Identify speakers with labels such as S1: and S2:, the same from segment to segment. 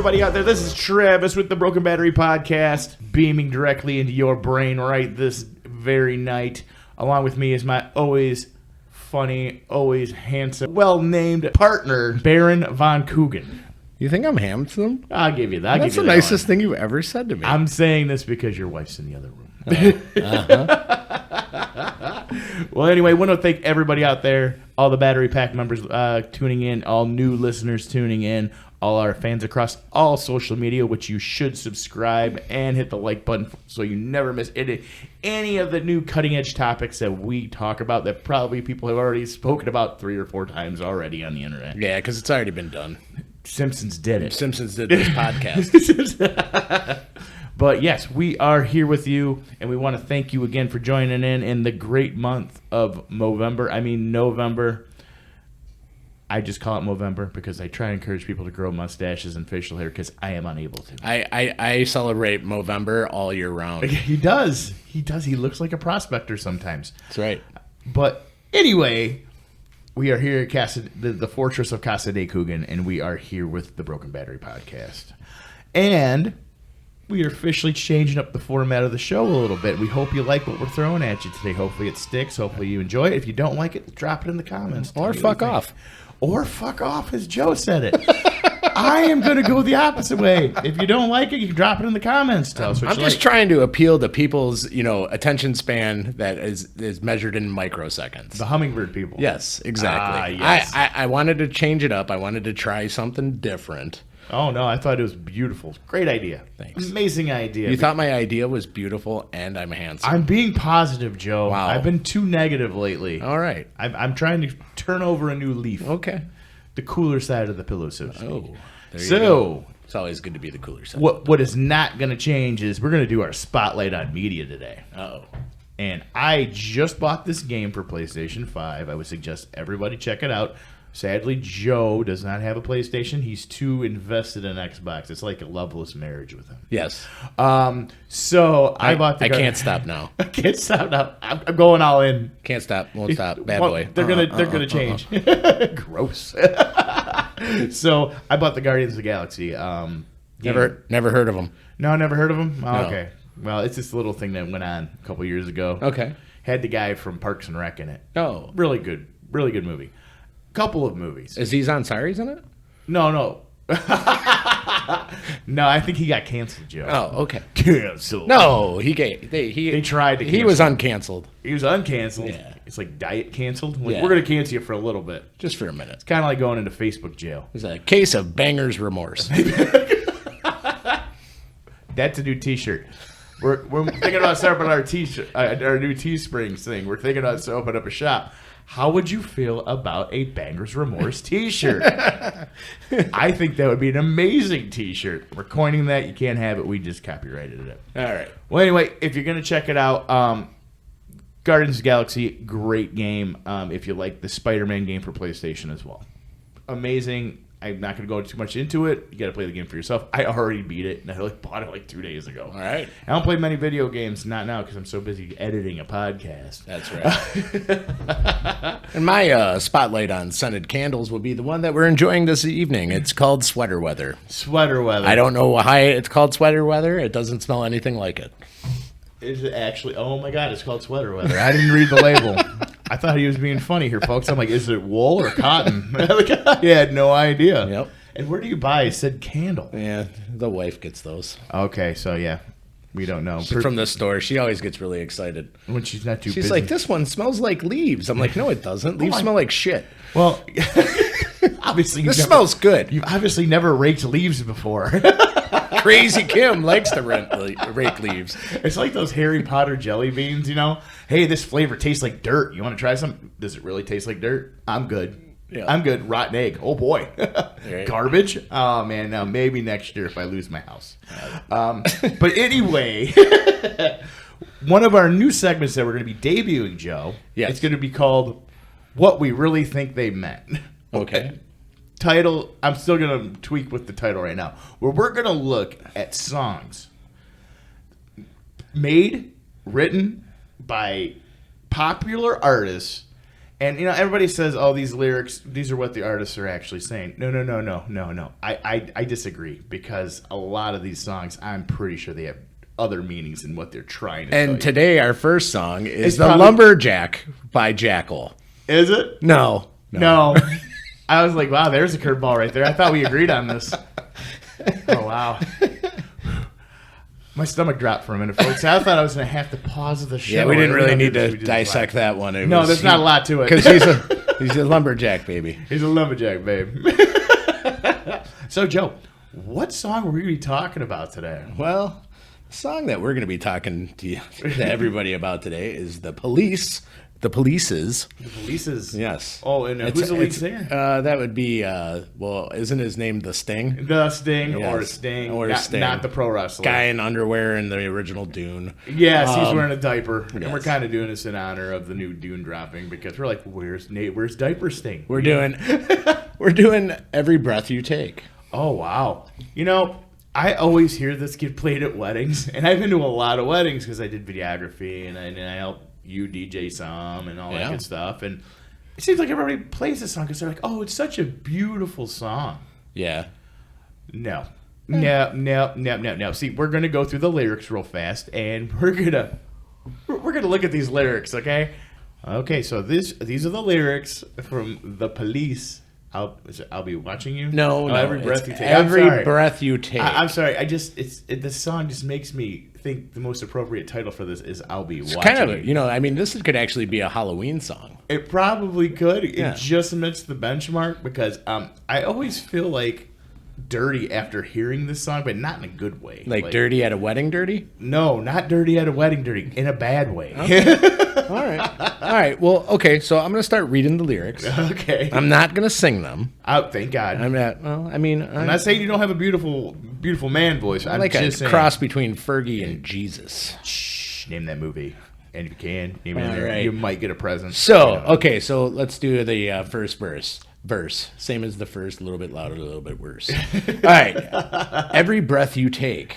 S1: everybody out there. This is Travis with the Broken Battery Podcast, beaming directly into your brain right this very night. Along with me is my always funny, always handsome, well-named partner, Baron Von Coogan.
S2: You think I'm handsome?
S1: I'll give you that.
S2: That's the nicest thing you've ever said to me.
S1: I'm saying this because your wife's in the other room. Well, anyway, I want to thank everybody out there, all the Battery Pack members tuning in, all new listeners tuning in, all our fans across all social media, which you should subscribe and hit the like button so you never miss any of the new cutting-edge topics that we talk about that probably people have already spoken about 3 or 4 times already on the internet.
S2: Yeah, because it's already been done.
S1: Simpsons did it.
S2: Simpsons did this podcast.
S1: But yes, we are here with you, and we want to thank you again for joining in the great month of November. I just call it Movember because I try to encourage people to grow mustaches and facial hair because I am unable to.
S2: I celebrate Movember all year round.
S1: He does. He looks like a prospector sometimes.
S2: That's right.
S1: But anyway, we are here at the Fortress of Casa de Coogan, and we are here with the Broken Battery Podcast. And we are officially changing up the format of the show a little bit. We hope you like what we're throwing at you today. Hopefully it sticks. Hopefully you enjoy it. If you don't like it, drop it in the comments.
S2: Or fuck off.
S1: Or fuck off, as Joe said it. I am going to go the opposite way. If you don't like it, you can drop it in the comments. Tell us what
S2: I'm just trying to appeal to people's, attention span that is measured in microseconds.
S1: The hummingbird people.
S2: Yes, exactly.
S1: Yes.
S2: I wanted to change it up. I wanted to try something different.
S1: Oh, no, I thought it was beautiful. Great idea.
S2: Thanks.
S1: Amazing idea.
S2: You thought my idea was beautiful and I'm handsome.
S1: I'm being positive, Joe.
S2: Wow.
S1: I've been too negative lately.
S2: All right.
S1: I'm trying to turn over a new leaf.
S2: Okay.
S1: The cooler side of the pillow, so to speak.
S2: Oh, there you
S1: So,
S2: go. It's always good to be the cooler side.
S1: what is not going to change is we're going to do our spotlight on media today.
S2: Uh-oh.
S1: And I just bought this game for PlayStation 5. I would suggest everybody check it out. Sadly, Joe does not have a PlayStation. He's too invested in Xbox. It's like a loveless marriage with him.
S2: Yes.
S1: So I bought the.
S2: I can't stop now.
S1: I can't stop now. I'm going all in.
S2: Can't stop. Won't stop. Bad boy.
S1: They're gonna change. Gross. So I bought the Guardians of the Galaxy.
S2: Never heard of them.
S1: No, never heard of them. Oh,
S2: No.
S1: okay. Well, it's this little thing that went on a couple years ago.
S2: Okay.
S1: Had the guy from Parks and Rec in it.
S2: Oh.
S1: Really good movie. Couple of movies.
S2: Is Aziz Ansari's in it?
S1: No. No, I think he got canceled, Joe.
S2: Oh, okay.
S1: Canceled.
S2: No, they
S1: tried to.
S2: He was uncanceled.
S1: He was uncanceled.
S2: Yeah.
S1: It's like diet canceled. Like,
S2: Yeah.
S1: we're gonna cancel you for a little bit.
S2: Just for a minute.
S1: It's kind of like going into Facebook jail.
S2: It's a case of banger's remorse.
S1: That's a new T-shirt. We're thinking about starting our our new Teesprings thing. We're thinking about opening up a shop. How would you feel about a Banger's Remorse T-shirt? I think that would be an amazing T-shirt. We're coining that. You can't have it. We just copyrighted it.
S2: All right.
S1: Well, anyway, if you're going to check it out, Guardians of the Galaxy, great game. If you like the Spider-Man game for PlayStation as well. Amazing. I'm not going to go too much into it. You got to play the game for yourself. I already beat it, and I bought it 2 days ago.
S2: All right.
S1: I don't play many video games, not now, because I'm so busy editing a podcast.
S2: That's right. And my spotlight on scented candles would be the one that we're enjoying this evening. It's called Sweater Weather.
S1: Sweater Weather.
S2: I don't know why it's called Sweater Weather. It doesn't smell anything like it.
S1: Is it actually? Oh my God! It's called Sweater Weather. I didn't read the label. I thought he was being funny here, folks. I'm like, is it wool or cotton? He had no idea.
S2: Yep.
S1: And where do you buy? It said candle.
S2: Yeah, the wife gets those.
S1: Okay, so yeah, we don't know.
S2: She's from the store. She always gets really excited.
S1: When she's not too busy.
S2: She's like, this one smells like leaves. I'm like, no, it doesn't. Leaves smell like shit.
S1: Well, obviously,
S2: this smells good.
S1: You've obviously never raked leaves before.
S2: Crazy Kim likes to rake leaves.
S1: It's like those Harry Potter jelly beans, Hey, this flavor tastes like dirt. You want to try some? Does it really taste like dirt? I'm good.
S2: Yeah.
S1: I'm good. Rotten egg. Oh, boy.
S2: Right.
S1: Garbage? Oh, man. Now, maybe next year if I lose my house. But anyway, one of our new segments that we're going to be debuting, Joe, it's going to be called What We Really Think They Meant.
S2: Okay.
S1: Title, I'm still going to tweak with the title right now, where we're going to look at songs made, written by popular artists And, everybody says, oh, these lyrics, these are what the artists are actually saying. No. I disagree, because a lot of these songs, I'm pretty sure they have other meanings than what they're trying to tell
S2: And
S1: you.
S2: today our first song is
S1: It's
S2: The
S1: probably-
S2: Lumberjack by Jackal.
S1: Is it?
S2: No.
S1: No. I was like, wow, there's a curveball right there. I thought we agreed on this. Oh, wow. My stomach dropped for a minute, folks. I thought I was going to have to pause the show.
S2: Yeah, we didn't really need
S1: We
S2: to
S1: just
S2: dissect that one.
S1: No, there's not a lot to it.
S2: Because he's a lumberjack, baby.
S1: He's a lumberjack, babe. So, Joe, what song were we going to be talking about today?
S2: Well, the song that we're going to be talking to everybody about today is The Police. The Police's.
S1: The Police's.
S2: Yes.
S1: Oh, and who's the lead singer?
S2: That would be, isn't his name The Sting?
S1: The Sting or
S2: Yes.
S1: Sting.
S2: Or
S1: not,
S2: Sting.
S1: Not the pro wrestler.
S2: Guy in underwear in the original Dune.
S1: Yes, he's wearing a diaper. And
S2: yes.
S1: we're kind of doing this in honor of the new Dune dropping, because we're like, where's Diaper Sting?
S2: We're doing Every Breath You Take.
S1: Oh, wow. I always hear this get played at weddings, and I've been to a lot of weddings because I did videography, and I helped you DJ some and all that good stuff. And it seems like everybody plays this song because they're like, oh, it's such a beautiful song.
S2: Yeah.
S1: No. See, we're gonna go through the lyrics real fast, and we're gonna look at these lyrics, okay? Okay, so these are the lyrics from The Police. I'll be watching you.
S2: No,
S1: Every breath you take.
S2: Every breath you take.
S1: I'm sorry. This song just makes me think the most appropriate title for this is "I'll Be Watching."
S2: kind of,
S1: You.
S2: this could actually be a Halloween song.
S1: It probably could.
S2: Yeah.
S1: It just missed the benchmark because I always feel like dirty after hearing this song, but not in a good way.
S2: Like Dirty at a Wedding Dirty?
S1: No, not dirty at a wedding dirty. In a bad way.
S2: All right. Well, okay, so I'm going to start reading the lyrics.
S1: Okay.
S2: I'm not going to sing them.
S1: Oh, thank God.
S2: I'm
S1: not saying you don't have a beautiful man voice. I'm
S2: like
S1: just
S2: a
S1: saying.
S2: cross between Fergie and Jesus.
S1: Shh, name that movie. And if you can, name it in
S2: All
S1: there.
S2: right.
S1: You might get a present.
S2: So, okay, so let's do the first verse. Same as the first, a little bit louder, a little bit worse. All right. Every breath you take,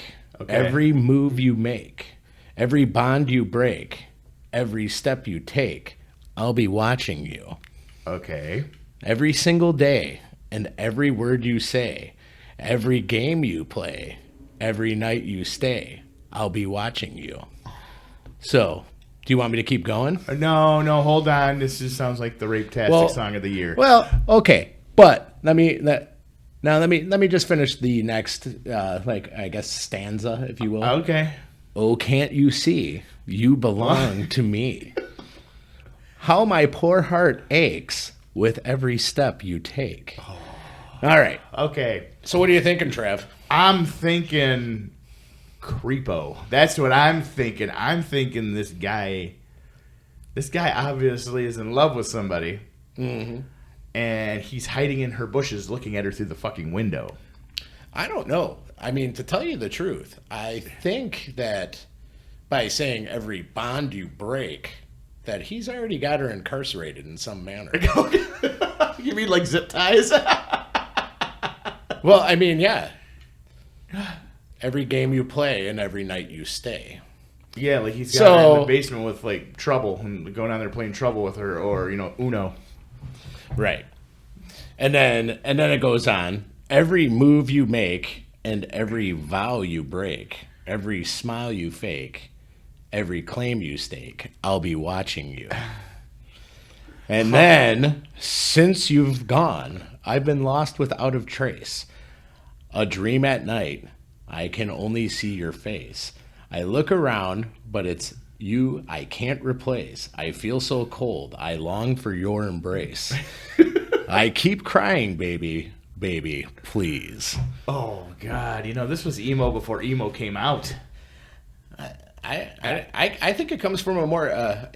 S2: every move you make, every bond you break, every step you take, I'll be watching you.
S1: Okay.
S2: Every single day and every word you say, every game you play, every night you stay, I'll be watching you. So, do you want me to keep going?
S1: No, hold on. This just sounds like the Rape-tastic song of the year.
S2: Well, okay, but let me just finish the next, I guess, stanza, if you will.
S1: Okay.
S2: Oh, can't you see? You belong to me. How my poor heart aches with every step you take. All right.
S1: Okay.
S2: So what are you thinking, Trev?
S1: I'm thinking creepo. That's what I'm thinking. I'm thinking this guy obviously is in love with somebody. Mm-hmm. And he's hiding in her bushes looking at her through the fucking window.
S2: I don't know. I mean, to tell you the truth, I think that by saying every bond you break, that he's already got her incarcerated in some manner.
S1: You mean like zip ties?
S2: Well, I mean, yeah. Every game you play and every night you stay.
S1: Yeah, like he's got her in the basement with like Trouble and going down there playing Trouble with her, or Uno.
S2: Right. And then it goes on. Every move you make and every vow you break, every smile you fake, every claim you stake, I'll be watching you. And then, since you've gone, I've been lost without a trace. A dream at night, I can only see your face. I look around, but it's you I can't replace. I feel so cold, I long for your embrace. I keep crying, baby, please.
S1: Oh God, this was emo before emo came out.
S2: I think it comes from a more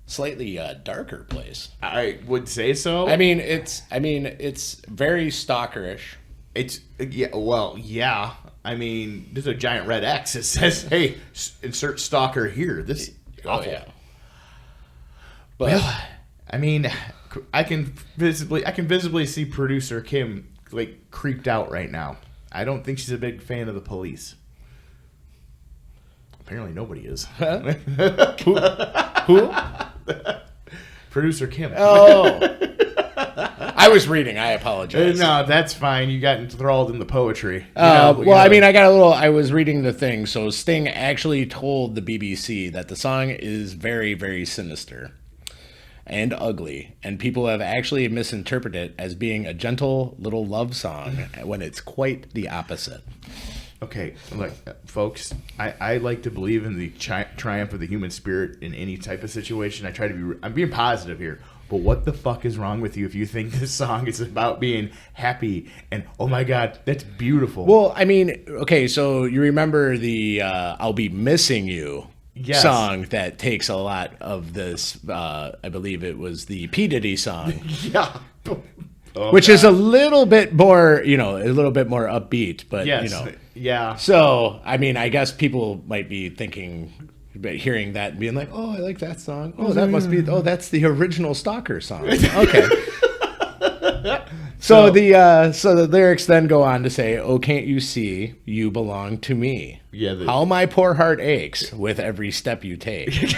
S2: slightly darker place.
S1: I would say so.
S2: I mean, it's very stalkerish.
S1: It's yeah. I mean, there's a giant red X that says, "Hey, insert stalker here." This awful.
S2: Yeah. But
S1: I mean, I can visibly see producer Kim like creeped out right now. I don't think she's a big fan of the Police. Apparently, nobody is.
S2: who?
S1: Producer Kim.
S2: Oh. I was reading. I apologize.
S1: No, that's fine. You got enthralled in the poetry.
S2: I was reading the thing. So Sting actually told the BBC that the song is very, very sinister and ugly, and people have actually misinterpreted it as being a gentle little love song when it's quite the opposite.
S1: Okay, look, folks, I like to believe in the triumph of the human spirit in any type of situation. I'm being positive here. But what the fuck is wrong with you if you think this song is about being happy and, oh my God, that's beautiful?
S2: Well, I mean, okay, so you remember the I'll Be Missing You song that takes a lot of this, I believe it was the P. Diddy song.
S1: Yeah.
S2: Which is a little bit more, a little bit more upbeat, but,
S1: Yeah.
S2: So, I mean, I guess people might be hearing that and being like, oh, I like that song. Oh, that's the original Stalker song. Okay. So the lyrics then go on to say, oh, can't you see you belong to me?
S1: Yeah.
S2: How my poor heart aches with every step you take.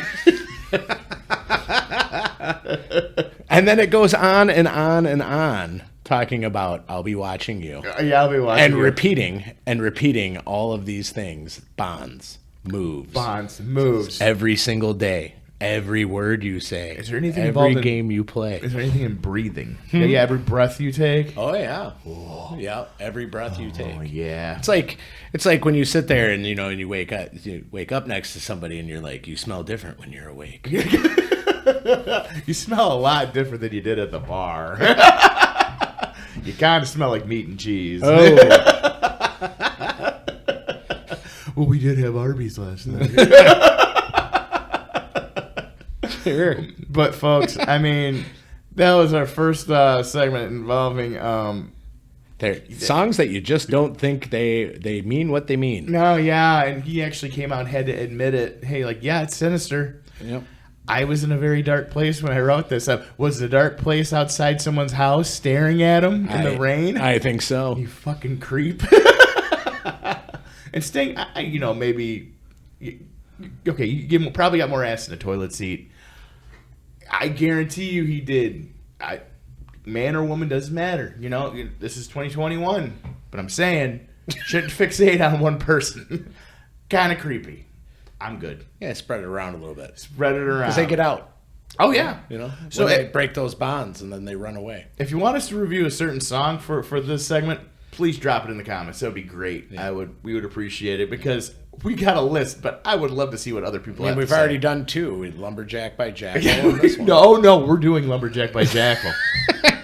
S2: And then it goes on and on and on, talking about I'll be watching you.
S1: Yeah, I'll be watching you.
S2: Repeating all of these things. Bonds, moves. Every single day. Every word you say.
S1: Is there anything
S2: every game you play?
S1: Is there anything in breathing? Yeah, every breath you take.
S2: Oh yeah. Whoa. Yeah, every breath you take.
S1: Oh yeah.
S2: It's like when you sit there and and you wake up next to somebody and you're like, you smell different when you're awake.
S1: You smell a lot different than you did at the bar. You kind of smell like meat and cheese.
S2: Oh.
S1: Well, we did have Arby's last night.
S2: Sure.
S1: But folks, I mean, that was our first segment involving
S2: they're songs that you just don't think they mean what they mean.
S1: No, yeah, and he actually came out and had to admit it. Hey, it's sinister.
S2: Yep.
S1: I was in a very dark place when I wrote this. Was the dark place outside someone's house staring at him in the rain?
S2: I think so.
S1: You fucking creep. And Sting, maybe... Okay, you probably got more ass in the toilet seat. I guarantee you he did. Man or woman doesn't matter. This is 2021. But I'm saying, shouldn't fixate on one person. Kind of creepy. I'm good.
S2: Yeah, spread it around a little bit.
S1: Spread it around.
S2: Because they get out.
S1: Oh, yeah.
S2: So they break those bonds and then they run away.
S1: If you want us to review a certain song for this segment, please drop it in the comments. That would be great.
S2: Yeah.
S1: We would appreciate it because we got a list, but I would love to see what other people have to say.
S2: We've already done two with Lumberjack by Jackal.
S1: No, we're doing Lumberjack by Jackal.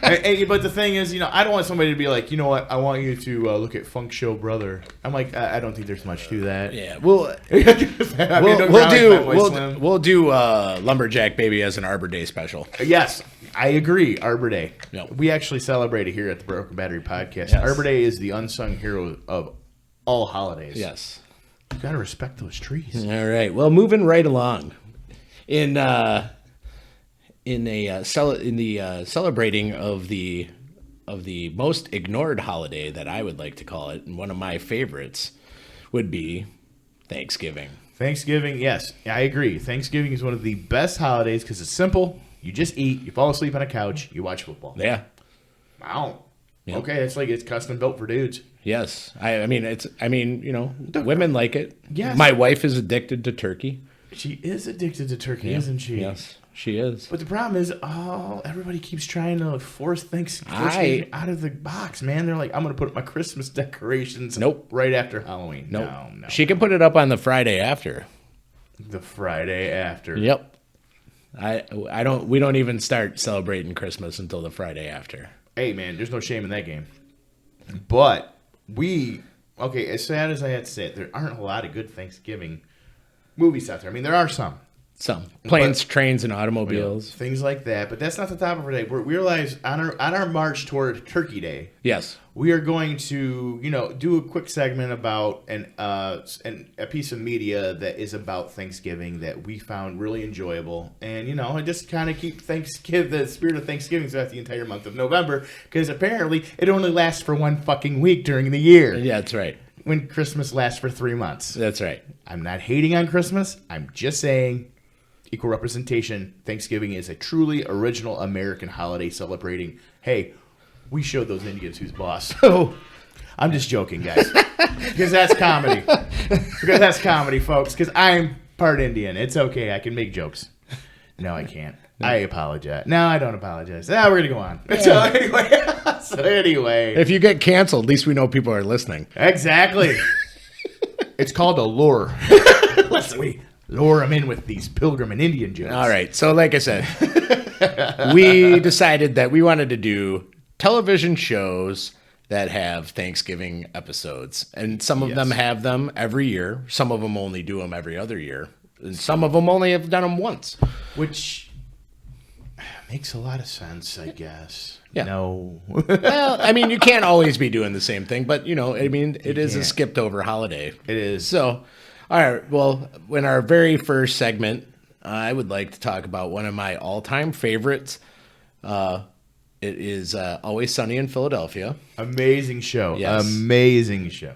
S1: But the thing is, I don't want somebody to be like, you know what, I want you to look at Funk Show Brother. I'm like, I don't think there's much to that.
S2: Yeah, we'll do Lumberjack Baby as an Arbor Day special.
S1: Yes, I agree. Arbor Day.
S2: Yep.
S1: We actually celebrate it here at the Broken Battery Podcast.
S2: Yes.
S1: Arbor Day is the unsung hero of all holidays.
S2: Yes.
S1: You gotta respect those trees.
S2: All right. Well, moving right along, in celebrating of the most ignored holiday that I would like to call it, and one of my favorites would be Thanksgiving.
S1: Thanksgiving, yes, I agree. Thanksgiving is one of the best holidays because it's simple. You just eat, you fall asleep on a couch, you watch football.
S2: Yeah.
S1: Wow.
S2: Yep.
S1: Okay, it's custom built for dudes.
S2: Yes. I mean, women like it.
S1: Yes.
S2: My wife is addicted to turkey.
S1: She is addicted to turkey, isn't she?
S2: Yes, she is.
S1: But the problem is, everybody keeps trying to force Thanksgiving out of the box, man. They're like, I'm going to put my Christmas decorations right after Halloween.
S2: Nope.
S1: No.
S2: She can put it up on the Friday after.
S1: The Friday after.
S2: Yep. We don't even start celebrating Christmas until the Friday after.
S1: Hey, man, there's no shame in that game. But as sad as I had to say it, there aren't a lot of good Thanksgiving movies out there. I mean, there are some.
S2: Planes, trains, and automobiles.
S1: Things like that. But that's not the topic for today. We realize on our march toward Turkey Day,
S2: yes,
S1: we are going to, do a quick segment about a piece of media that is about Thanksgiving that we found really enjoyable. And, I just kind of keep the spirit of Thanksgiving throughout the entire month of November because apparently it only lasts for one fucking week during the year.
S2: Yeah, that's right.
S1: When Christmas lasts for 3 months.
S2: That's right.
S1: I'm not hating on Christmas. I'm just saying equal representation. Thanksgiving is a truly original American holiday celebrating, hey, we showed those Indians who's boss. So I'm just joking, guys. Because that's comedy. Because that's comedy, folks. Because I'm part Indian. It's okay. I can make jokes. No, I can't. I apologize. No, I don't apologize. Now we're going to go on. Yeah. So anyway.
S2: If you get canceled, at least we know people are listening.
S1: Exactly. It's called a lure. We lure them in with these Pilgrim and Indian jokes.
S2: All right. So like I said, we decided that we wanted to do television shows that have Thanksgiving episodes. And some of them have them every year. Some of them only do them every other year. And some of them only have done them once.
S1: Which makes a lot of sense, I guess.
S2: Yeah.
S1: No.
S2: Well, I mean, you can't always be doing the same thing, but, you know, I mean, it is a skipped over holiday.
S1: It is.
S2: So, all right, well, in our very first segment, I would like to talk about one of my all-time favorites. It is Always Sunny in Philadelphia.
S1: Amazing show.
S2: Yes.
S1: Amazing show.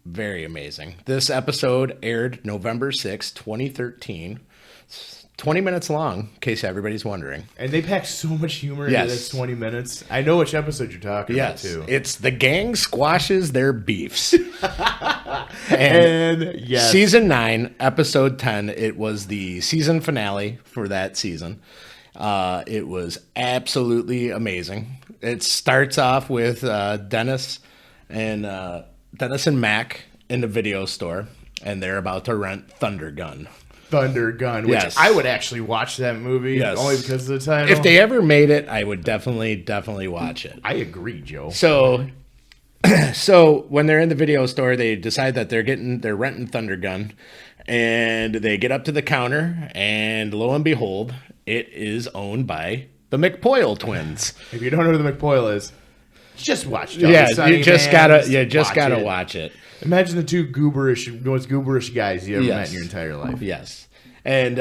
S2: Very amazing. This episode aired November 6, 2013. 20 minutes long, in case everybody's wondering.
S1: And they packed so much humor into this 20 minutes. I know which episode you're talking about, too.
S2: It's The Gang Squashes Their Beefs.
S1: and yes.
S2: Season 9, episode 10, it was the season finale for that season. It was absolutely amazing. It starts off with Dennis and Mac in the video store, and they're about to rent Thunder Gun.
S1: Thunder Gun, which I would actually watch that movie only because of the title.
S2: If they ever made it, I would definitely watch it.
S1: I agree, Joe.
S2: So when they're in the video store, they decide that they're renting Thunder Gun, and they get up to the counter, and lo and behold, it is owned by the McPoyle twins.
S1: If you don't know who the McPoyle is, just watch it.
S2: You just gotta watch it.
S1: Imagine the two most gooberish guys you ever met in your entire life.
S2: Yes. And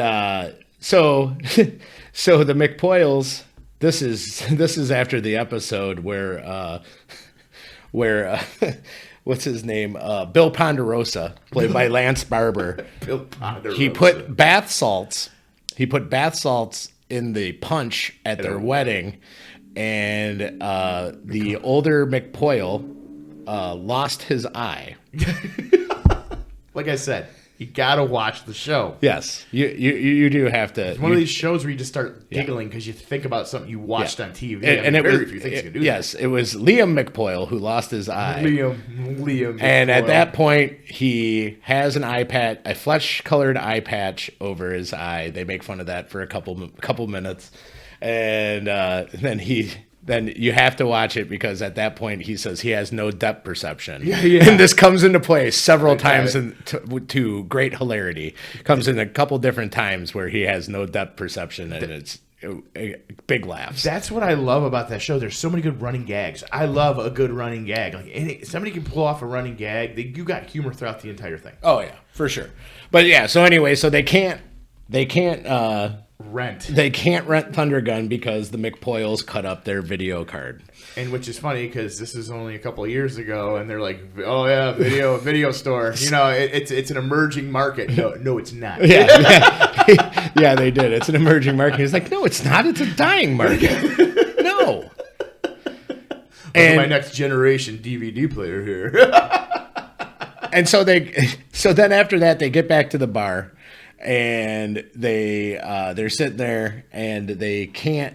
S2: so the McPoyles, this is after the episode where what's his name? Bill Ponderosa, played by Lance Barber.
S1: Bill Ponderosa.
S2: He put bath salts in the punch at their wedding, and the older McPoyle lost his eye.
S1: Like I said, you gotta watch the show.
S2: Yes, you do have to.
S1: It's one of these shows where you just start giggling because you think about something you watched on TV.
S2: And it was it was Liam McPoyle who lost his eye.
S1: Liam.
S2: And
S1: McPoyle.
S2: at that point, he has an eye patch, a flesh-colored eye patch over his eye. They make fun of that for a couple minutes, and then you have to watch it because at that point he says he has no depth perception. Yeah. And this comes into play several times to great hilarity. Comes in a couple different times where he has no depth perception, and it's big laughs.
S1: That's what I love about that show. There's so many good running gags. I love a good running gag. Like somebody can pull off a running gag. You got humor throughout the entire thing.
S2: Oh yeah, for sure. But yeah, so anyway, so they can't rent Thunder Gun because the McPoyles cut up their video card.
S1: And which is funny because this is only a couple of years ago, and they're like, "Oh yeah, video store." You know, it's an emerging market. No, it's not.
S2: Yeah, they did. It's an emerging market. He's like, "No, it's not. It's a dying market." No.
S1: And my next generation DVD player here.
S2: And so then after that, they get back to the bar. And they're sitting there and they can't.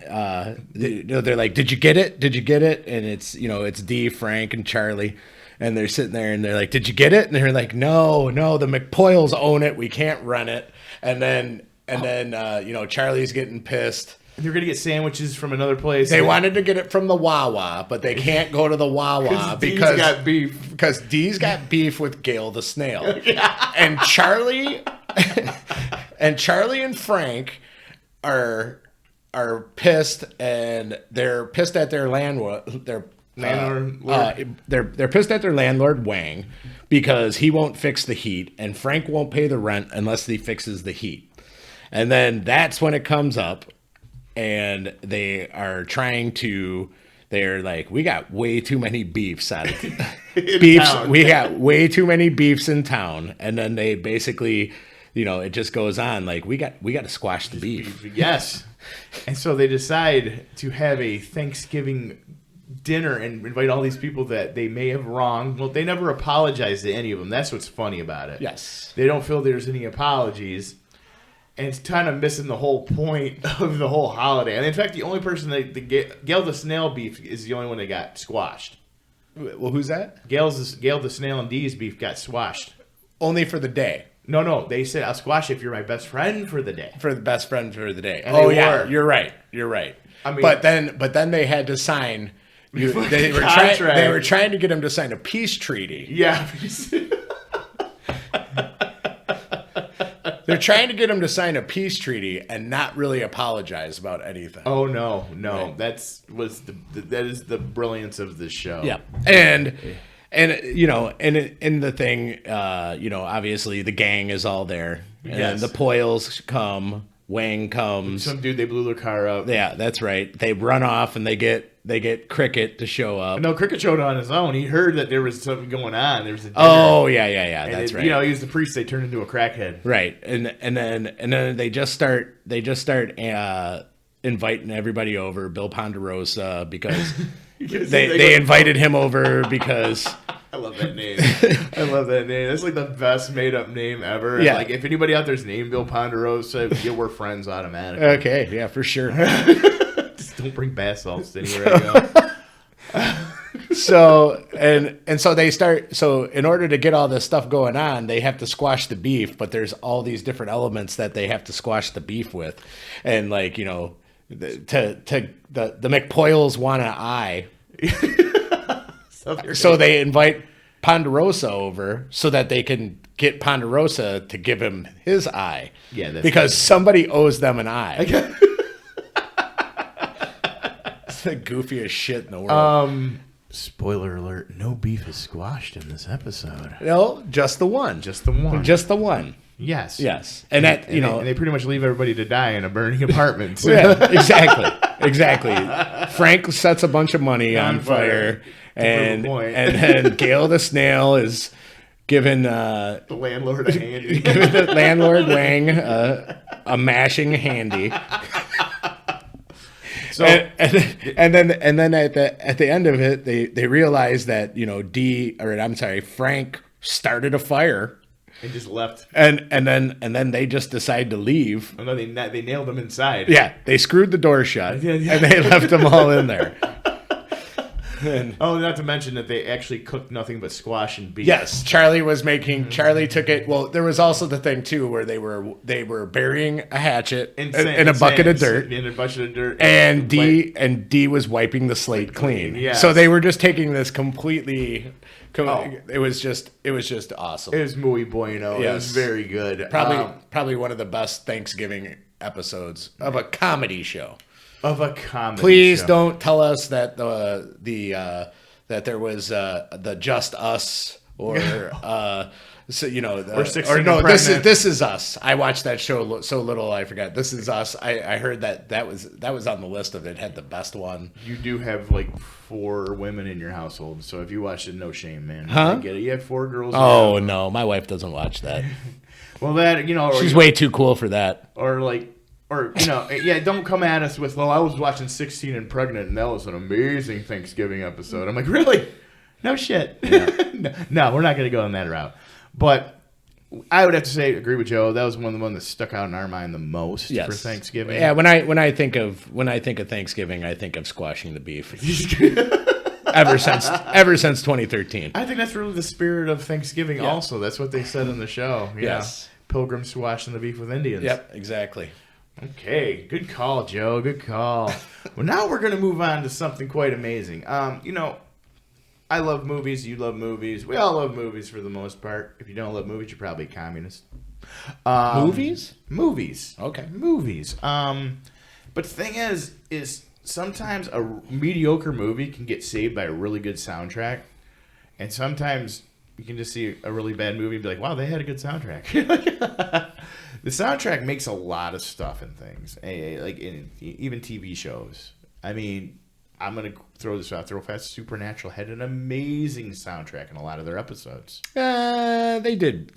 S2: They're like, "Did you get it? Did you get it?" And it's Dee, Frank, and Charlie, and they're sitting there and they're like, "Did you get it?" And they're like, "No, the McPoyles own it. We can't run it." And then Charlie's getting pissed.
S1: They're gonna get sandwiches from another place.
S2: They wanted to get it from the Wawa, but they can't go to the Wawa because
S1: Dee's got beef.
S2: Because Dee's got beef with Gail the snail, and Charlie. And Charlie and Frank are pissed, and they're pissed at their landlord. They're pissed at their landlord Wang because he won't fix the heat, and Frank won't pay the rent unless he fixes the heat. And then that's when it comes up, and they are trying to. They're like, "We got way too many beefs out of beefs. We got way too many beefs in town," and then they basically. it just goes on. Like we got to squash the beef.
S1: Yes. And so they decide to have a Thanksgiving dinner and invite all these people that they may have wronged. Well, they never apologize to any of them. That's what's funny about it.
S2: Yes.
S1: They don't feel there's any apologies. And it's kind of missing the whole point of the whole holiday. And in fact, the only person Gail the Snail beef is the only one that got squashed.
S2: Well, who's that?
S1: Gail the Snail and Dee's beef got squashed.
S2: Only for the day.
S1: No. They said, I'll squash if you're my best friend for the day.
S2: For the best friend for the day.
S1: And
S2: Oh,
S1: they
S2: yeah.
S1: were.
S2: You're right.
S1: I mean,
S2: but then they had to sign. They were trying to get him to sign a peace treaty.
S1: Yeah.
S2: They're trying to get him to sign a peace treaty and not really apologize about anything.
S1: Oh no.
S2: Right.
S1: That is the brilliance of this show.
S2: Yeah, and the thing, obviously the gang is all there, and
S1: Yes.
S2: the Poyles come, Wang comes.
S1: Some dude, they blew their car up.
S2: Yeah, that's right. They run off and they get Cricket to show up.
S1: No, Cricket showed on his own. He heard that there was something going on. There was a dinner.
S2: Oh yeah,
S1: And
S2: that's right.
S1: he was the priest. They turned into a crackhead.
S2: Right, and then they just start inviting everybody over. Bill Ponderosa because they invited him over because
S1: I love that name. I love that name. That's like the best made up name ever.
S2: Yeah.
S1: Like if anybody out there's named Bill Ponderosa, we're friends automatically.
S2: okay, yeah, for sure.
S1: Just don't bring bath salts anywhere I go.
S2: So so they start. So in order to get all this stuff going on, they have to squash the beef. But there's all these different elements that they have to squash the beef with, and the McPoyles want an eye, so they invite Ponderosa over so that they can get Ponderosa to give him his eye.
S1: Yeah, that's
S2: because somebody owes them an eye. It's the goofiest shit in the world.
S1: Spoiler alert, no beef is squashed in this episode.
S2: No, just the one.
S1: Just the one.
S2: Just the one.
S1: Yes.
S2: Yes. And that,
S1: and they pretty much leave everybody to die in a burning apartment.
S2: yeah, exactly. Frank sets a bunch of money on fire, and then Gail the Snail is giving
S1: the landlord a handy.
S2: giving the landlord Wang a mashing handy.
S1: So
S2: And then at the end of it, they realize that Frank started a fire.
S1: and just left.
S2: And then they just decide to leave.
S1: Oh, no, they nailed him inside.
S2: Yeah, they screwed the door shut,
S1: Yeah.
S2: and they left them all in there.
S1: Not to mention that they actually cooked nothing but squash and beef.
S2: Yes, Charlie took it. Well, there was also the thing too where they were burying a hatchet in a bucket of dirt.
S1: In a bucket of dirt.
S2: And D was wiping the slate clean.
S1: Yes.
S2: So they were just taking this completely. It was just awesome.
S1: It was muy bueno. It
S2: Yes.
S1: was very good.
S2: Probably one of the best Thanksgiving episodes of a comedy show.
S1: Of a comedy
S2: Please
S1: show.
S2: don't tell us that that there was the Just Us or or
S1: 16
S2: no,
S1: and
S2: this
S1: Pregnant.
S2: is Us. I watched that show so little I forgot. This is Us. I heard that was on the list of it. Had the best one.
S1: You do have like 4 women in your household, so if you watched it, no shame, man.
S2: Huh?
S1: I get it. You have 4 girls.
S2: Oh no, my wife doesn't watch that.
S1: Well, that
S2: She's way too cool for that.
S1: Yeah, don't come at us with, well, I was watching 16 and Pregnant, and that was an amazing Thanksgiving episode. I'm like, really? No shit. Yeah. No, we're not going to go on that route. But I would have to say, agree with Joe. That was one of the ones that stuck out in our mind the most for Thanksgiving.
S2: Yeah, when I think of Thanksgiving, I think of squashing the beef. ever since 2013.
S1: I think that's really the spirit of Thanksgiving.
S2: Yeah.
S1: Also, that's what they said in the show. Yeah.
S2: Yes.
S1: Pilgrims squashing the beef with Indians.
S2: Yep, exactly.
S1: Okay, good call, Joe. Good call. Well, now we're going to move on to something quite amazing. I love movies. You love movies. We all love movies for the most part. If you don't love movies, you're probably a communist.
S2: Movies?
S1: Movies.
S2: Okay.
S1: Movies. But the thing is sometimes a mediocre movie can get saved by a really good soundtrack, and sometimes you can just see a really bad movie and be like, wow, they had a good soundtrack. The soundtrack makes a lot of stuff in things, like even TV shows. I mean, I'm gonna throw this out there real fast. Supernatural had an amazing soundtrack in a lot of their episodes.
S2: They did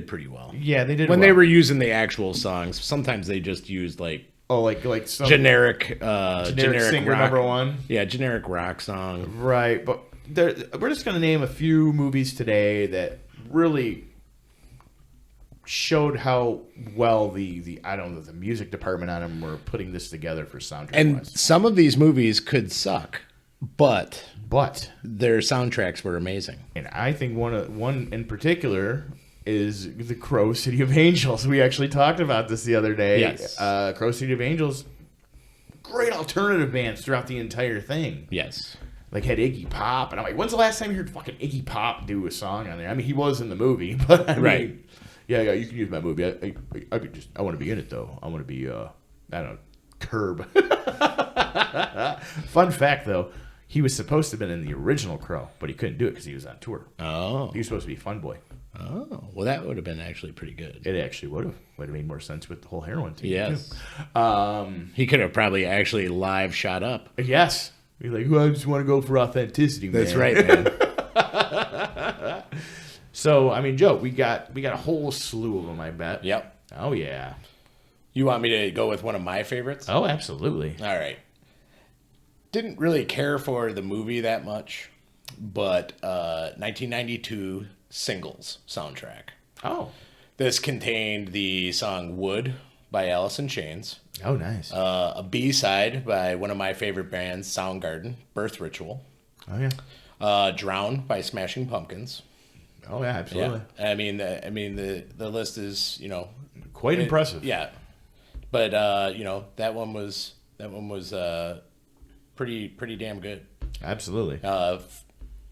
S2: pretty well.
S1: Yeah, they did
S2: When
S1: well.
S2: they were using the actual songs, sometimes they just used like
S1: like some
S2: generic
S1: singer
S2: rock.
S1: number one.
S2: Yeah, generic rock song.
S1: Right, but we're just going to name a few movies today that really showed how well the I don't know, the music department on them were putting this together for soundtrack.
S2: And some of these movies could suck, but their soundtracks were amazing.
S1: And I think one in particular is the Crow City of Angels. We actually talked about this the other day.
S2: Yes.
S1: Crow City of Angels, great alternative bands throughout the entire thing.
S2: Yes.
S1: Like had Iggy Pop, and I'm like, when's the last time you heard fucking Iggy Pop do a song on there? I mean, he was in the movie, but I mean, yeah, you can use my movie. I want to be in it though. I want to be, I don't know, Curb. Fun fact though, he was supposed to have been in the original Crow, but he couldn't do it because he was on tour.
S2: Oh.
S1: He was supposed to be Fun Boy.
S2: Oh, well, that would have been actually pretty good.
S1: It actually would have made more sense with the whole heroin thing.
S2: Yes.
S1: Too.
S2: He could have probably actually live shot up.
S1: Yes. He's like, well, I just want to go for authenticity, man.
S2: That's right, man.
S1: So, I mean, Joe, we got a whole slew of them, I bet.
S2: Yep.
S1: Oh, yeah.
S2: You want me to go with one of my favorites?
S1: Oh, absolutely.
S2: All right. Didn't really care for the movie that much, but 1992 Singles soundtrack.
S1: Oh.
S2: This contained the song Wood by Alice in Chains,
S1: Oh, nice.
S2: a B-side by one of my favorite bands, Soundgarden, Birth Ritual,
S1: Oh, yeah.
S2: Drown by Smashing Pumpkins.
S1: Oh, yeah, absolutely.
S2: Yeah. I mean, the list is,
S1: Quite impressive.
S2: Yeah. But, that one was pretty damn good.
S1: Absolutely.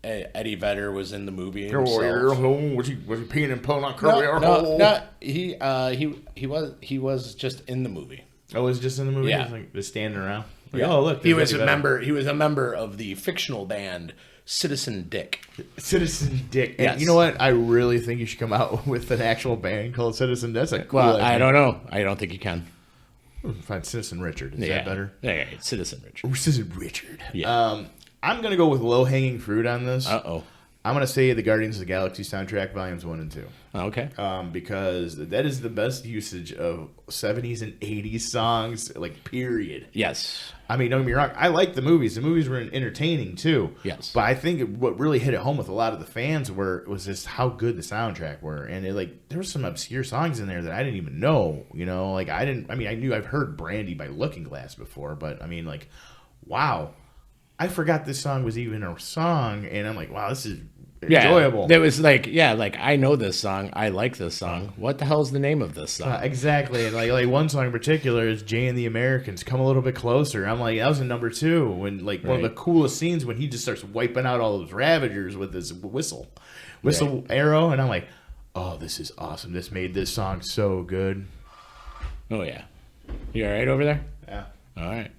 S2: Eddie Vedder was in the movie
S1: Oh,
S2: himself.
S1: was he peeing and pulling on curly?
S2: No, he was just in the movie.
S1: Oh, was just in the movie?
S2: Yeah.
S1: Just standing around? Like,
S2: Yeah.
S1: Oh, look.
S2: He
S1: there's
S2: was
S1: Eddie
S2: a
S1: Vedder.
S2: member. He was a member of the fictional band Citizen Dick.
S1: Citizen Dick. And
S2: Yes.
S1: you know what? I really think you should come out with an actual band called Citizen. That's a cool
S2: Well,
S1: idea.
S2: I don't know. I don't think you can.
S1: Find Citizen Richard. Is that better?
S2: Yeah, Citizen Richard.
S1: Or Citizen Richard.
S2: Yeah.
S1: I'm going to go with low-hanging fruit on this.
S2: Uh-oh.
S1: I'm going to say the Guardians of the Galaxy soundtrack, volumes 1 and 2.
S2: Okay.
S1: Because that is the best usage of 70s and 80s songs, like, period.
S2: Yes.
S1: I mean, don't get me wrong. I like the movies. The movies were entertaining, too.
S2: Yes.
S1: But I think what really hit it home with a lot of the fans was just how good the soundtrack were. And, there were some obscure songs in there that I didn't even know, I knew I've heard Brandy by Looking Glass before, but, wow. I forgot this song was even a song, and I'm like, wow, this is enjoyable.
S2: There was I know this song. I like this song. What the hell is the name of this song?
S1: Exactly, and like one song in particular is "Jay and the Americans." Come a little bit closer. I'm like, that was in number 2 when one of the coolest scenes when he just starts wiping out all those Ravagers with his whistle arrow, and I'm like, oh, this is awesome. This made this song so good.
S2: Oh yeah, you all right over there?
S1: Yeah.
S2: All right.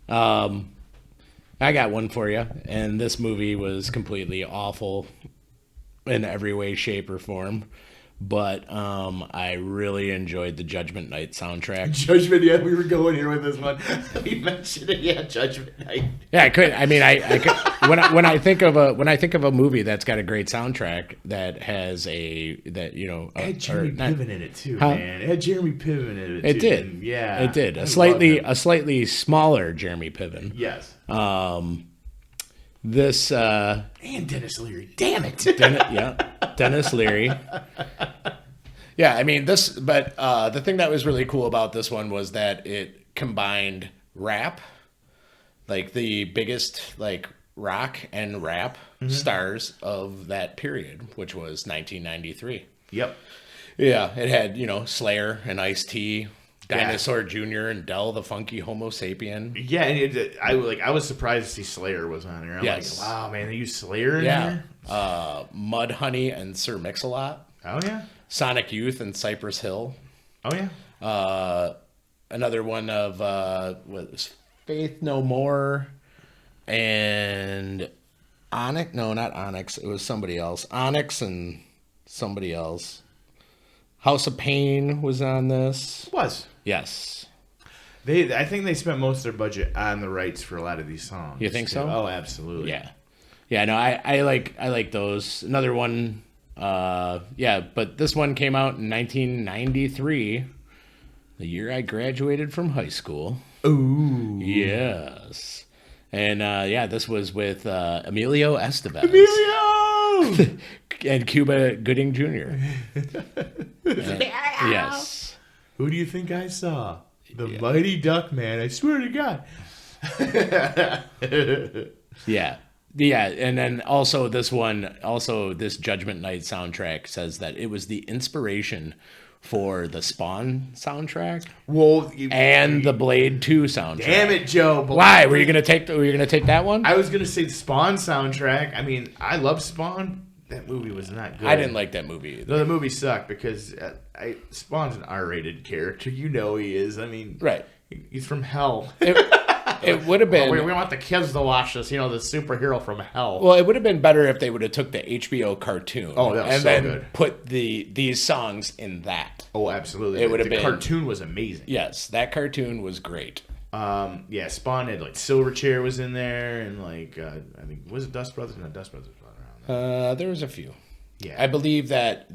S2: I got one for you, and this movie was completely awful in every way, shape, or form. But I really enjoyed the Judgment Night soundtrack.
S1: Judgment, yeah, we were going here with this one. He mentioned it, yeah, Judgment Night.
S2: Yeah, I could. I mean, I could, when I think of a movie that's got a great soundtrack that has
S1: It had Jeremy Piven in it too, man. It had Jeremy Piven in it.
S2: It
S1: too.
S2: did.
S1: And yeah,
S2: It did.
S1: I
S2: A
S1: loved
S2: slightly smaller Jeremy Piven.
S1: yes.
S2: This
S1: And Dennis Leary. Damn it.
S2: Dennis Leary. Yeah, I mean this, but the thing that was really cool about this one was that it combined rap, like the biggest rock and rap stars of that period, which was 1993.
S1: Yep.
S2: Yeah, it had Slayer and Ice-T, Dinosaur Jr. and Del the Funky Homo Sapien.
S1: Yeah, and I was surprised to see Slayer was on there. I'm
S2: Yes.
S1: like, wow, man, they used Slayer in there?
S2: Mudhoney and Sir Mix-a-Lot.
S1: Oh yeah.
S2: Sonic Youth and Cypress Hill.
S1: Oh yeah.
S2: Another one of was Faith No More and Onyx. No, not Onyx. It was somebody else. Onyx and somebody else. House of Pain was on this.
S1: Was.
S2: Yes.
S1: I think they spent most of their budget on the rights for a lot of these songs.
S2: You think so?
S1: Oh, absolutely.
S2: Yeah. No, I like those. Another one. But this one came out in 1993, the year I graduated from high school.
S1: Ooh.
S2: Yes. And this was with Emilio Estevez.
S1: Emilio!
S2: And Cuba Gooding Jr. Yes.
S1: Who do you think I saw? The Mighty Duck Man. I swear to God.
S2: Yeah. Yeah, and then also this Judgment Night soundtrack says that it was the inspiration for the Spawn soundtrack and the Blade 2 soundtrack.
S1: Damn it, Joe!
S2: Why were you gonna take that one?
S1: I was gonna say the Spawn soundtrack. I mean, I love Spawn. That movie was not good.
S2: I didn't like that movie either.
S1: No, the movie sucked because Spawn's an R-rated character. You know he is. I mean,
S2: right?
S1: He's from hell.
S2: It would have been.
S1: We want the kids to watch this. You know, the superhero from hell.
S2: Well, it would have been better if they would have took the HBO cartoon.
S1: Oh, that was so
S2: then
S1: good.
S2: Put these songs in that.
S1: Oh, absolutely.
S2: It would have been.
S1: The cartoon was amazing.
S2: Yes, that cartoon was great.
S1: Spawn had like Silverchair was in there, and like I think was it Dust Brothers? No, Dust Brothers was around.
S2: There was a few.
S1: Yeah,
S2: I believe that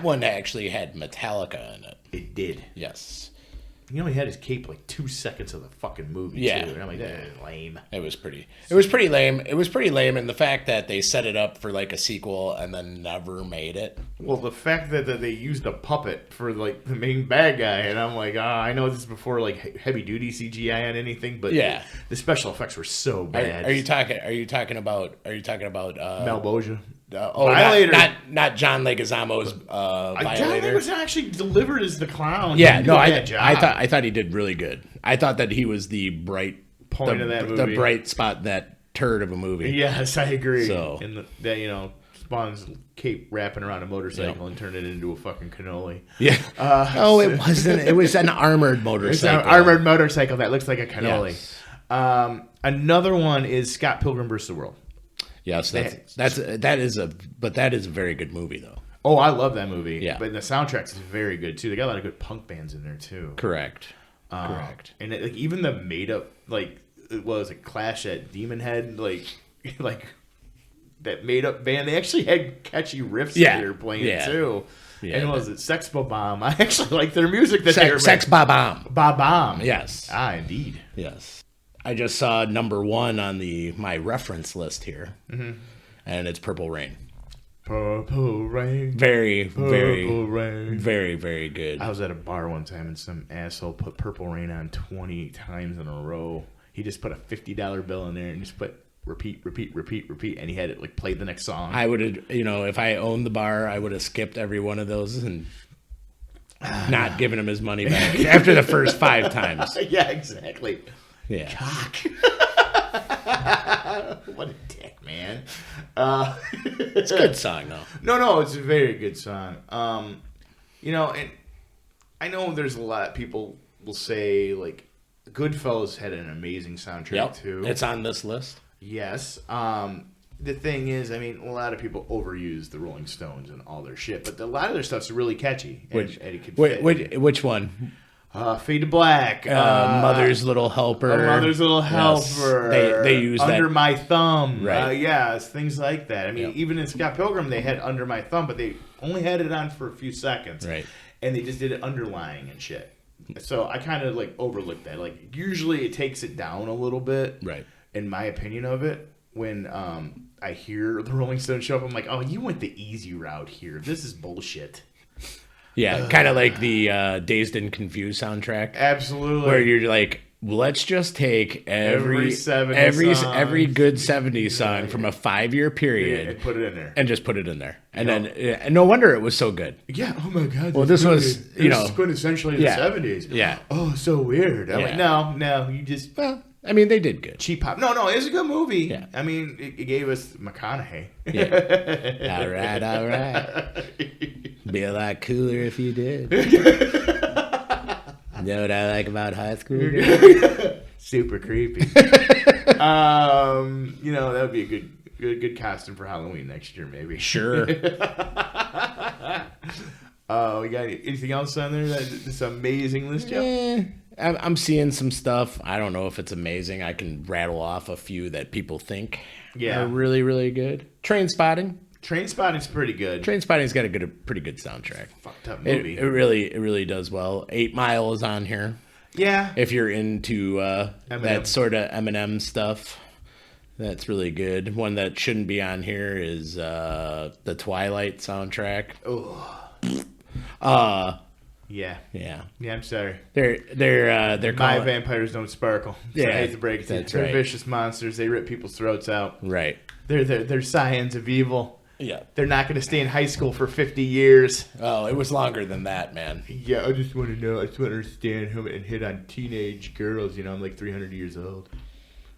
S2: one actually had Metallica in it.
S1: It did.
S2: Yes.
S1: He only had his cape like 2 seconds of the fucking movie.
S2: Yeah.
S1: Too. And I'm like, that is lame.
S2: It was pretty lame. It was pretty lame, and the fact that they set it up for like a sequel and then never made it.
S1: Well, the fact that they used a puppet for like the main bad guy, and I'm like, I know this is before like heavy duty CGI on anything, but
S2: yeah,
S1: the special effects were so bad.
S2: Are you talking about
S1: Malboja?
S2: Violator. Not John Leguizamo's Violator.
S1: John Leguizamo was actually delivered as the clown.
S2: Yeah, no, I thought he did really good. I thought that he was the bright
S1: point of that movie,
S2: the bright spot in that turd of a movie.
S1: Yes, I agree.
S2: So,
S1: and that Spawn's cape wrapping around a motorcycle and turned it into a fucking cannoli.
S2: Yeah. It wasn't. It was an armored motorcycle.
S1: It's an armored motorcycle that looks like a cannoli.
S2: Yes.
S1: Another one is Scott Pilgrim vs. the World.
S2: Yes, that is a very good movie though.
S1: Oh, I love that movie.
S2: Yeah,
S1: but the soundtrack's very good too. They got a lot of good punk bands in there too.
S2: Correct.
S1: And even the made up Clash at Demon Head like that made up band. They actually had catchy riffs that they were playing too. Yeah, and was it Sex Bomb? I actually like their music.
S2: Sex Bomb.
S1: Bomb.
S2: Yes.
S1: Indeed.
S2: Yes. I just saw number 1 on my reference list here, and it's Purple Rain.
S1: Purple Rain.
S2: Very, very,
S1: Purple Rain.
S2: Very, very good.
S1: I was at a bar one time and some asshole put Purple Rain on 20 times in a row. He just put a $50 bill in there and just put repeat, and he had it like play the next song.
S2: I would have, if I owned the bar, I would have skipped every one of those and not given him his money back after the first 5 times.
S1: Yeah, exactly.
S2: Yeah.
S1: Cock. What a dick, man.
S2: It's a good song, though.
S1: No, it's a very good song. And I know there's a lot of people will say, like, Goodfellas had an amazing soundtrack, too.
S2: It's on this list.
S1: Yes. The thing is, I mean, a lot of people overuse the Rolling Stones and all their shit, but a lot of their stuff's really catchy.
S2: Which one?
S1: Fade to Black,
S2: Mother's Little Helper.
S1: Mother's Little Helper.
S2: Yes. They use
S1: Under My Thumb.
S2: Right.
S1: Things like that. I mean, even in Scott Pilgrim, they had Under My Thumb, but they only had it on for a few seconds.
S2: Right.
S1: And they just did it underlying and shit. So I kind of overlooked that. Like, usually it takes it down a little bit.
S2: Right.
S1: In my opinion of it, when I hear the Rolling Stones show up, I'm like, oh, you went the easy route here. This is bullshit.
S2: Yeah, kind of like the Dazed and Confused soundtrack.
S1: Absolutely.
S2: Where you're like, let's just take every good 70s song from a 5-year period
S1: and put it in there.
S2: And just put it in there. And then and no wonder it was so good.
S1: Yeah, oh my god.
S2: Well, this was,
S1: quintessentially the 70s.
S2: Yeah.
S1: Oh, so weird. I'm like, no, you just
S2: I mean, they did good.
S1: Cheap pop. No, it's a good movie.
S2: Yeah.
S1: I mean, it gave us McConaughey.
S2: Yeah. All right. Be a lot cooler if you did. You know what I like about high school?
S1: Super creepy. That would be a good costume for Halloween next year, maybe.
S2: Sure.
S1: We got anything else on there? This amazing list, Joe?
S2: I'm seeing some stuff. I don't know if it's amazing. I can rattle off a few that people think are really, really good. Trainspotting.
S1: Trainspotting's pretty good.
S2: Trainspotting's got a pretty good soundtrack.
S1: Fucked up movie.
S2: It really does well. 8 Mile is on here.
S1: Yeah.
S2: If you're into that sort of Eminem stuff, that's really good. One that shouldn't be on here is the Twilight soundtrack.
S1: Yeah.
S2: Yeah.
S1: Yeah, I'm sorry.
S2: They're
S1: My
S2: calling,
S1: vampires don't sparkle. So
S2: Yeah,
S1: I hate to break it to you.
S2: that's
S1: They're
S2: right.
S1: vicious monsters. They rip people's throats out.
S2: right.
S1: They're scions of evil.
S2: Yeah.
S1: They're not going to stay in high school for 50 years.
S2: Oh, it was longer than that, man.
S1: Yeah, I just want to know. I just want to understand him and hit on teenage girls. You know, I'm like 300 years old.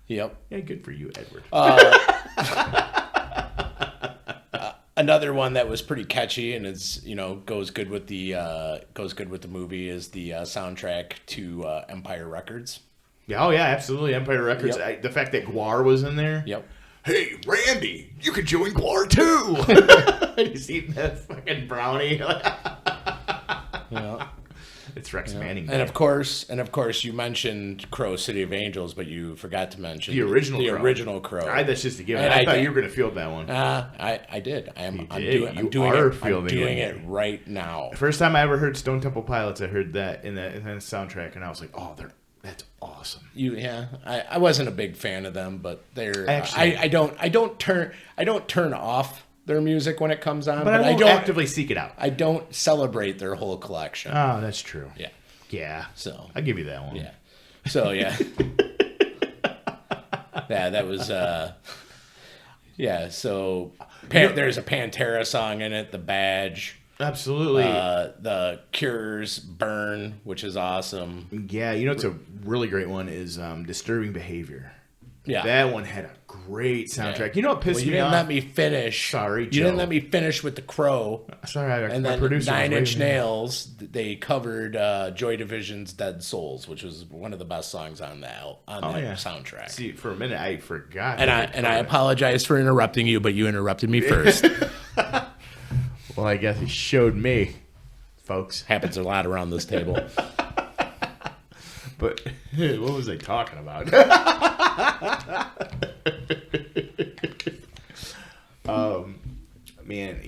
S2: Yep.
S1: Yeah, good for you, Edward.
S2: Another one that was pretty catchy and is goes good with the movie is the soundtrack to Empire Records.
S1: Yeah, oh, yeah, absolutely. Empire Records.
S2: Yep.
S1: The fact that Guar was in there.
S2: Yep.
S1: Hey, Randy, you could join Guar too. You see that fucking brownie?
S2: Yeah.
S1: It's Rex Manning.
S2: And of course, you mentioned Crow, City of Angels, but you forgot to mention
S1: The original Crow.
S2: Crow.
S1: That's just a given.
S2: And
S1: I
S2: I
S1: thought
S2: did.
S1: you were going to field that one.
S2: I did. I'm
S1: You
S2: doing
S1: are
S2: it. I'm
S1: fielding
S2: doing
S1: it.
S2: it right now.
S1: First time I ever heard Stone Temple Pilots, I heard that in the soundtrack, and I was like, "Oh, that's awesome."
S2: I wasn't a big fan of them, but they're.
S1: Actually-
S2: I don't turn off their music when it comes on,
S1: But I won't
S2: don't
S1: actively seek it out.
S2: I don't celebrate their whole collection.
S1: Oh, that's true.
S2: Yeah.
S1: Yeah.
S2: So
S1: I'll give you that one.
S2: yeah. So yeah. Yeah, that was yeah, so there's a Pantera song in it, The Badge.
S1: Absolutely.
S2: The Cure's Burn, which is awesome.
S1: Yeah, it's a really great one is Disturbing Behavior.
S2: Yeah.
S1: That one had a great soundtrack. You know what pissed
S2: You
S1: me
S2: didn't
S1: off?
S2: let me finish.
S1: Sorry,
S2: You didn't
S1: Joe.
S2: let me finish with The Crow.
S1: Sorry,
S2: And
S1: my
S2: then
S1: producer was
S2: 9 Inch
S1: waving.
S2: Nails, they covered Joy Division's Dead Souls, which was one of the best songs on that soundtrack.
S1: See, for a minute, I forgot.
S2: And I apologize for interrupting you, but you interrupted me first.
S1: Well, I guess he showed me, folks.
S2: Happens a lot around this table.
S1: But what was I talking about? Man,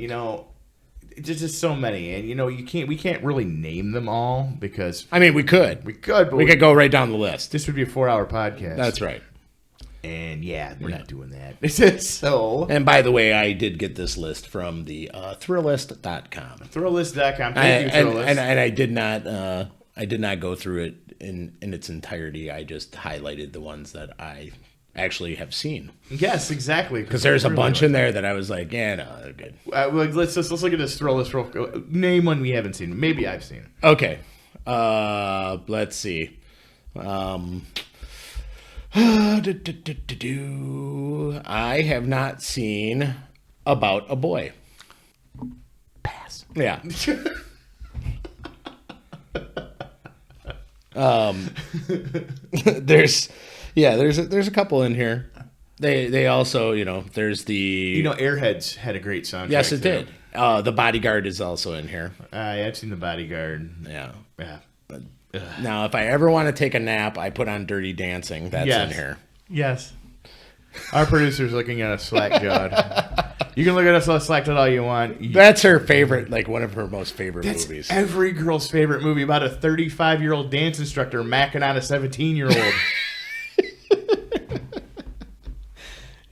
S1: there's just so many, and we can't really name them all because
S2: I mean, we could.
S1: we could, but
S2: We could go right down the list.
S1: this would be a 4-hour podcast.
S2: That's right.
S1: And yeah, we're not doing that. So
S2: And by the way, I did get this list from the Thrillist.com.
S1: Thrillist.com. Thank you, Thrillist.
S2: And I did not go through it in its entirety. I just highlighted the ones that I actually have seen.
S1: Yes, exactly.
S2: Because there's a bunch in there that I was like, yeah, no, they're good.
S1: Let's look at this Thrillist real quick. Name one we haven't seen. Maybe I've seen.
S2: Okay. Let's see. I have not seen About a Boy.
S1: Pass.
S2: Yeah. There's a couple in here. They also, there's the
S1: Airheads had a great soundtrack.
S2: yes, it
S1: too.
S2: did. The Bodyguard is also in here.
S1: I've seen The Bodyguard.
S2: Yeah.
S1: Yeah.
S2: Now, if I ever want to take a nap, I put on Dirty Dancing. That's in here.
S1: Yes. Our producer's looking at us slack-jawed. You can look at us slack-jawed all you want.
S2: That's her favorite, like one of her most favorite
S1: That's
S2: movies.
S1: every girl's favorite movie about a 35-year-old dance instructor macking on a 17-year-old.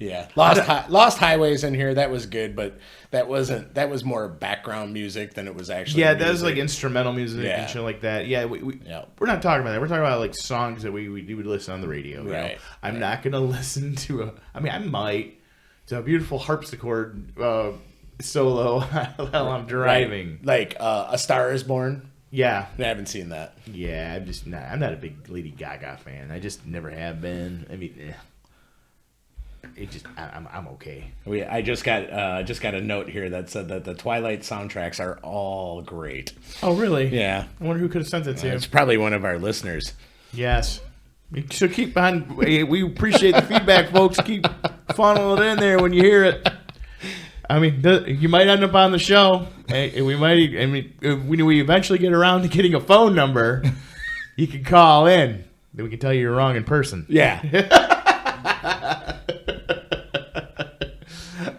S2: Yeah, Lost Highways in here. That was good, but that was more background music than it was actually.
S1: Yeah, that was
S2: music.
S1: like instrumental music
S2: Yeah.
S1: and shit like that. Yeah, we're not talking about that. We're talking about like songs that we would listen on the radio. you know?
S2: Right.
S1: I'm not gonna listen to I might. To a beautiful harpsichord solo while I'm driving.
S2: Like A Star Is Born.
S1: Yeah.
S2: I haven't seen that.
S1: Yeah, I'm not a big Lady Gaga fan. I just never have been. I mean, I'm okay.
S2: I just got a note here that said that the Twilight soundtracks are all great.
S1: Oh, really?
S2: Yeah,
S1: I wonder who could have sent it to you.
S2: it's probably one of our listeners.
S1: Yes. So keep on. We appreciate the feedback, folks. Keep funneling it in there when you hear it. I mean, you might end up on the show. We might. I mean, when we eventually get around to getting a phone number, you can call in. Then we can tell you you're wrong in person.
S2: Yeah.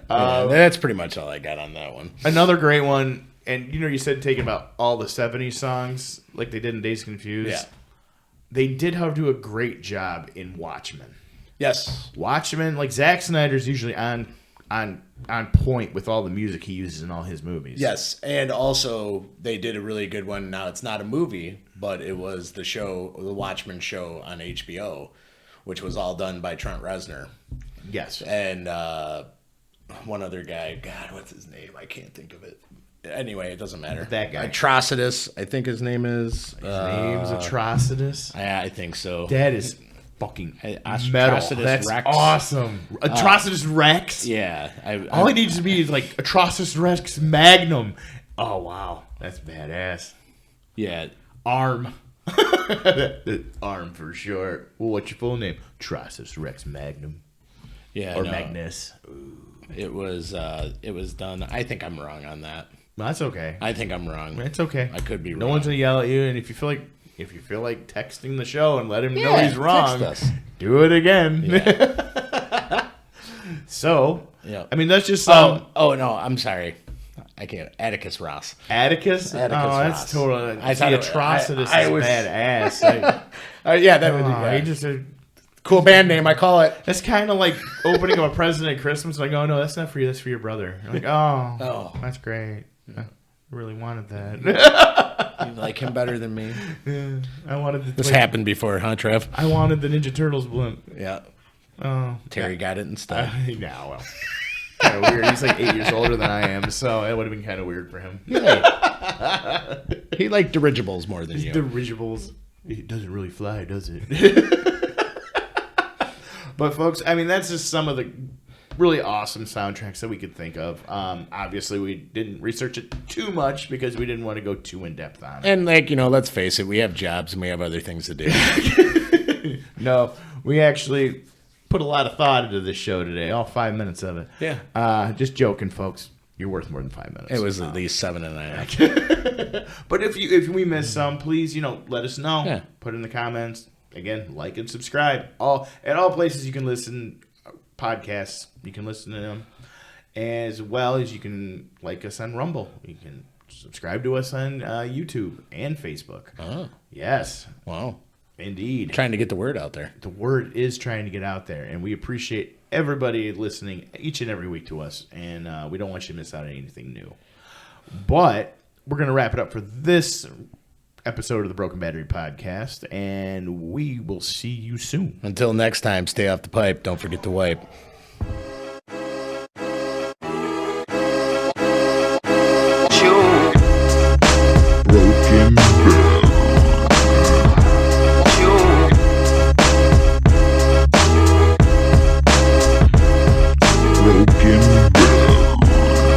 S2: That's pretty much all I got on that one.
S1: Another great one, and you said taking about all the 70s songs like they did in Days Confused.
S2: Yeah.
S1: They did have to do a great job in Watchmen.
S2: Yes.
S1: Watchmen, like Zack Snyder's usually on point with all the music he uses in all his movies.
S2: Yes, and also they did a really good one. Now it's not a movie, but it was the Watchmen show on HBO, which was all done by Trent Reznor.
S1: Yes.
S2: And one other guy, God, what's his name? I can't think of it. Anyway, it doesn't matter.
S1: That guy.
S2: Atrocitus, I think his name is.
S1: His name's Atrocitus.
S2: I think so.
S1: That is fucking
S2: Atrocitus
S1: metal. That's
S2: Rex.
S1: awesome. Atrocitus Rex.
S2: Yeah.
S1: All it needs to be is like Atrocitus Rex Magnum. Oh, wow. That's badass.
S2: Yeah.
S1: Arm. Arm for short. Well, what's your full name? Atrocitus Rex Magnum.
S2: Yeah.
S1: Or Magnus.
S2: It was done. I think I'm wrong on that.
S1: No, that's okay.
S2: I think I'm wrong.
S1: It's okay.
S2: I could be wrong.
S1: No one's gonna yell at you, and if you feel like texting the show and let him know he's wrong,
S2: text us.
S1: do it again.
S2: Yeah.
S1: So,
S2: Yeah.
S1: I mean, that's just some
S2: Oh no, I'm sorry. I can't. Atticus Ross.
S1: Atticus.
S2: Atticus
S1: that's
S2: Ross.
S1: totally.
S2: I
S1: I
S2: thought
S1: see,
S2: it-
S1: Atrocitus
S2: I
S1: is
S2: was-
S1: badass.
S2: Yeah, that would
S1: He
S2: be
S1: just.
S2: cool band name. I call it.
S1: That's kind of like opening up a present at Christmas. Like, oh no, that's not for you. That's for your brother. You're like, oh, that's great. I really wanted that.
S2: You like him better than me.
S1: Yeah, I wanted the.
S2: This happened before, huh, Trev?
S1: I wanted the Ninja Turtles blimp.
S2: Yeah.
S1: Oh,
S2: Terry got it instead.
S1: yeah, well, kind of weird. He's like 8 years older than I am, so it would have been kind of weird for him.
S2: He liked dirigibles more than you.
S1: Dirigibles. It doesn't really fly, does it? But folks, I mean, that's just some of the really awesome soundtracks that we could think of. Obviously, we didn't research it too much because we didn't want to go too in depth on it.
S2: And let's face it, we have jobs and we have other things to do.
S1: No, we actually put a lot of thought into this show today. All 5 minutes of it.
S2: Yeah.
S1: Just joking, folks. You're worth more than 5 minutes.
S2: It was at least 7.5.
S1: But if we miss some, please, let us know.
S2: Yeah.
S1: Put in the comments. Again, like and subscribe. At all places you can listen podcasts. You can listen to them, as well as you can like us on Rumble. You can subscribe to us on YouTube and Facebook.
S2: Oh,
S1: Yes,
S2: wow.
S1: indeed.
S2: Trying to get the word out there.
S1: The word is trying to get out there, and we appreciate everybody listening each and every week to us, and we don't want you to miss out on anything new. But we're going to wrap it up for this episode of the Broken Battery Podcast, and we will see you soon.
S2: Until next time, stay off the pipe. Don't forget to wipe.